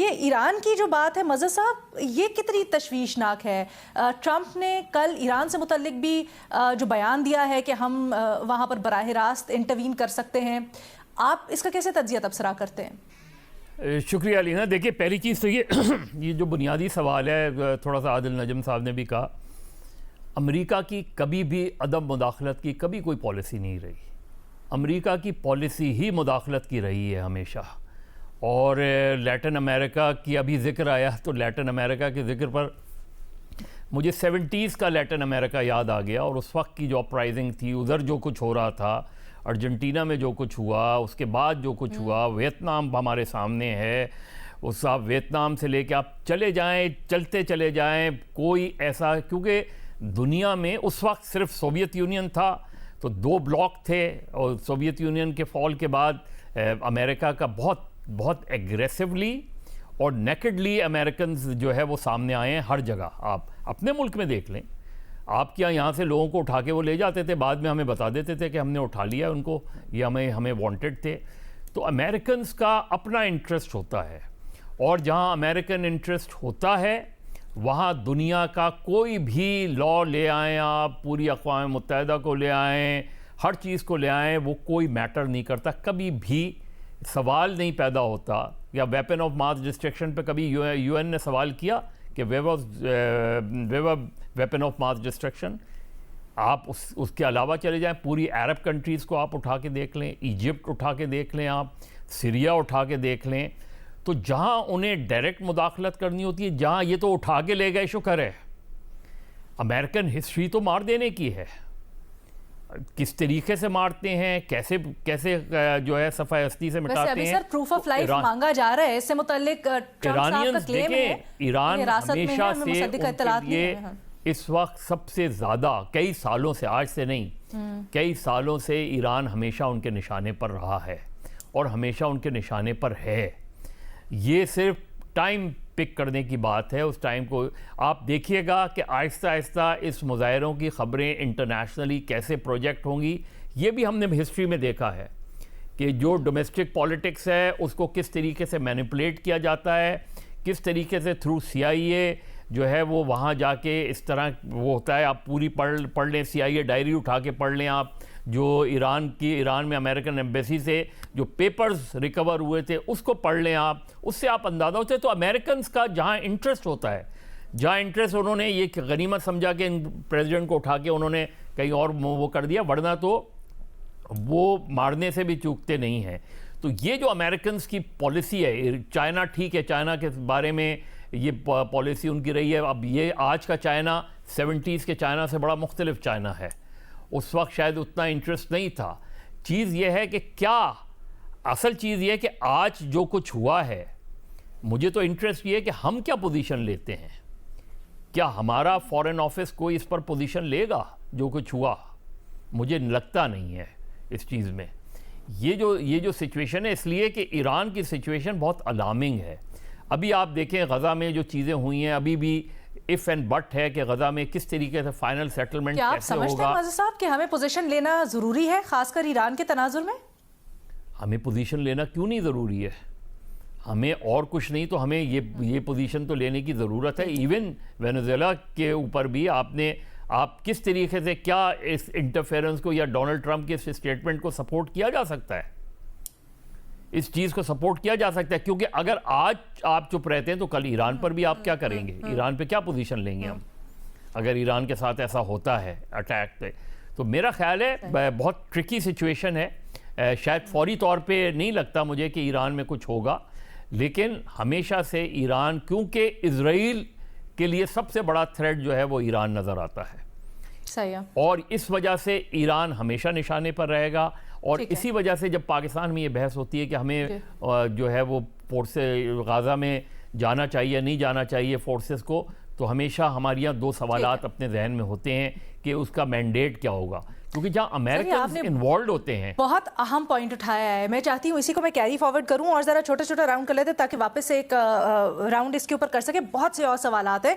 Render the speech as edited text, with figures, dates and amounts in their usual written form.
یہ ایران کی جو بات ہے مظہر صاحب، یہ کتنی تشویشناک ہے؟ ٹرمپ نے کل ایران سے متعلق بھی جو بیان دیا ہے کہ ہم وہاں پر براہ راست انٹروین کر سکتے ہیں، آپ اس کا کیسے تجزیہ تبصرہ کرتے ہیں؟ شکریہ علینا. دیکھیے پہلی چیز تو یہ جو بنیادی سوال ہے، تھوڑا سا عادل نجم صاحب نے بھی کہا، امریکہ کی کبھی بھی عدم مداخلت کی کبھی کوئی پالیسی نہیں رہی. امریکہ کی پالیسی ہی مداخلت کی رہی ہے ہمیشہ. اور لیٹن امریکہ کی ابھی ذکر آیا تو لیٹن امریکہ کے ذکر پر مجھے 70s کا لیٹن امریکہ یاد آ گیا، اور اس وقت کی جو اپرائزنگ تھی، ادھر جو کچھ ہو رہا تھا، ارجنٹینا میں جو کچھ ہوا، اس کے بعد جو کچھ ہوا، ویتنام ہمارے سامنے ہے. اس آپ ویتنام سے لے کے آپ چلے جائیں، چلتے چلے جائیں، کوئی ایسا، کیونکہ دنیا میں اس وقت صرف سوویت یونین تھا، تو دو بلاک تھے، اور سوویت یونین کے فال کے بعد امریکہ کا بہت ایگریسولی اور نیکڈلی امریکنز جو ہے وہ سامنے آئے ہیں ہر جگہ. آپ اپنے ملک میں دیکھ لیں، آپ کیا یہاں سے لوگوں کو اٹھا کے وہ لے جاتے تھے، بعد میں ہمیں بتا دیتے تھے کہ ہم نے اٹھا لیا ان کو، یہ ہمیں وانٹڈ تھے. تو امریکنز کا اپنا انٹرسٹ ہوتا ہے، اور جہاں امریکن انٹرسٹ ہوتا ہے وہاں دنیا کا کوئی بھی لا لے آئیں، آپ پوری اقوام متحدہ کو لے آئیں، ہر چیز کو لے آئیں، وہ کوئی میٹر نہیں کرتا. کبھی بھی سوال نہیں پیدا ہوتا. یا ویپن آف ماس ڈسٹرکشن پہ کبھی یو این نے سوال کیا کہ ویپن آف ماس ڈسٹرکشن؟ آپ اس کے علاوہ چلے جائیں، پوری عرب کنٹریز کو آپ اٹھا کے دیکھ لیں، ایجپٹ اٹھا کے دیکھ لیں، آپ سیریا اٹھا کے دیکھ لیں، تو جہاں انہیں ڈائریکٹ مداخلت کرنی ہوتی ہے، جہاں یہ تو اٹھا کے لے گئے، شکر ہے. امریکن ہسٹری تو مار دینے کی ہے. کس طریقے سے مارتے ہیں، کیسے جو ہے صفحہ ہستی سے مٹاتے ہیں. سر پروف آف لائف مانگا جا رہا ہے، اس سے متعلق ایرانیئنز دیکھیں، ایران ہمیشہ سے ان کے لیے اس وقت سب سے زیادہ، کئی سالوں سے، آج سے نہیں، کئی سالوں سے ایران ہمیشہ ان کے نشانے پر رہا ہے، اور ہمیشہ ان کے نشانے پر ہے. یہ صرف ٹائم پک کرنے کی بات ہے. اس ٹائم کو آپ دیکھیے گا کہ آہستہ آہستہ اس مظاہروں کی خبریں انٹرنیشنلی کیسے پروجیکٹ ہوں گی. یہ بھی ہم نے ہسٹری میں دیکھا ہے کہ جو ڈومیسٹک پالیٹکس ہے اس کو کس طریقے سے مینیپولیٹ کیا جاتا ہے، کس طریقے سے تھرو CIA جو ہے وہ وہاں جا کے اس طرح وہ ہوتا ہے. آپ پوری پڑھ لیں، CIA ڈائری اٹھا کے پڑھ لیں آپ، جو ایران میں امریکن ایمبیسی سے جو پیپرز ریکور ہوئے تھے اس کو پڑھ لیں آپ. اس سے آپ اندازہ ہوتے. تو امریکنز کا جہاں انٹرسٹ ہوتا ہے، جہاں انٹرسٹ انہوں نے یہ غنیمت سمجھا کہ ان پریزیڈنٹ کو اٹھا کے انہوں نے کہیں اور وہ کر دیا، ورنہ تو وہ مارنے سے بھی چوکتے نہیں ہیں. تو یہ جو امریکنز کی پالیسی ہے، چائنا ٹھیک ہے، چائنا کے بارے میں یہ پالیسی ان کی رہی ہے. اب یہ آج کا چائنا 70s کے چائنا سے بڑا مختلف چائنا ہے. اس وقت شاید اتنا انٹرسٹ نہیں تھا. چیز یہ ہے کہ کیا اصل چیز یہ ہے کہ آج جو کچھ ہوا ہے، مجھے تو انٹرسٹ یہ ہے کہ ہم کیا پوزیشن لیتے ہیں. کیا ہمارا فارن آفس کوئی اس پر پوزیشن لے گا؟ جو کچھ ہوا مجھے لگتا نہیں ہے اس چیز میں. یہ جو سچویشن ہے، اس لیے کہ ایران کی سچویشن بہت الارمنگ ہے. ابھی آپ دیکھیں غزہ میں جو چیزیں ہوئی ہیں، ابھی بھی اف اینڈ بٹ ہے کہ غزہ میں کس طریقے سے فائنل سیٹلمنٹ کیسے ہوگا. کیا آپ سمجھتے ہیں مظہر صاحب کہ ہمیں پوزیشن لینا ضروری ہے، خاص کر ایران کے تناظر میں؟ ہمیں پوزیشن لینا کیوں نہیں ضروری ہے؟ ہمیں اور کچھ نہیں تو ہمیں یہ پوزیشن تو لینے کی ضرورت ہے. ایون وینزویلا کے اوپر بھی آپ کس طریقے سے کیا اس انٹرفیرنس کو یا ڈونلڈ ٹرمپ کے اس اسٹیٹمنٹ کو سپورٹ کیا جا سکتا ہے؟ اس چیز کو سپورٹ کیا جا سکتا ہے، کیونکہ اگر آج آپ چپ رہتے ہیں تو کل ایران پر بھی آپ کیا کریں گے؟ ایران پہ کیا پوزیشن لیں گے ہم اگر ایران کے ساتھ ایسا ہوتا ہے اٹیک پہ؟ تو میرا خیال ہے بہت ٹرکی سچویشن ہے. شاید فوری طور پہ نہیں لگتا مجھے کہ ایران میں کچھ ہوگا، لیکن ہمیشہ سے ایران، کیونکہ اسرائیل کے لیے سب سے بڑا تھریٹ جو ہے وہ ایران نظر آتا ہے، صحیح ہے، اور اس وجہ سے ایران ہمیشہ نشانے پر رہے گا. اور اسی وجہ سے جب پاکستان میں یہ بحث ہوتی ہے کہ ہمیں جو ہے وہ فورسز غازہ میں جانا چاہیے نہیں جانا چاہیے فورسز کو، تو ہمیشہ ہمارے یہاں دو سوالات اپنے ذہن میں ہوتے ہیں کہ اس کا مینڈیٹ کیا ہوگا، کیونکہ جہاں امریکنز انوالوڈ ہوتے ہیں. بہت اہم پوائنٹ اٹھایا ہے. میں چاہتی ہوں اسی کو میں کیری فارورڈ کروں اور ذرا چھوٹا چھوٹا راؤنڈ کر لیتے تاکہ واپس سے ایک راؤنڈ اس کے اوپر کر سکے. بہت سے اور سوالات ہیں.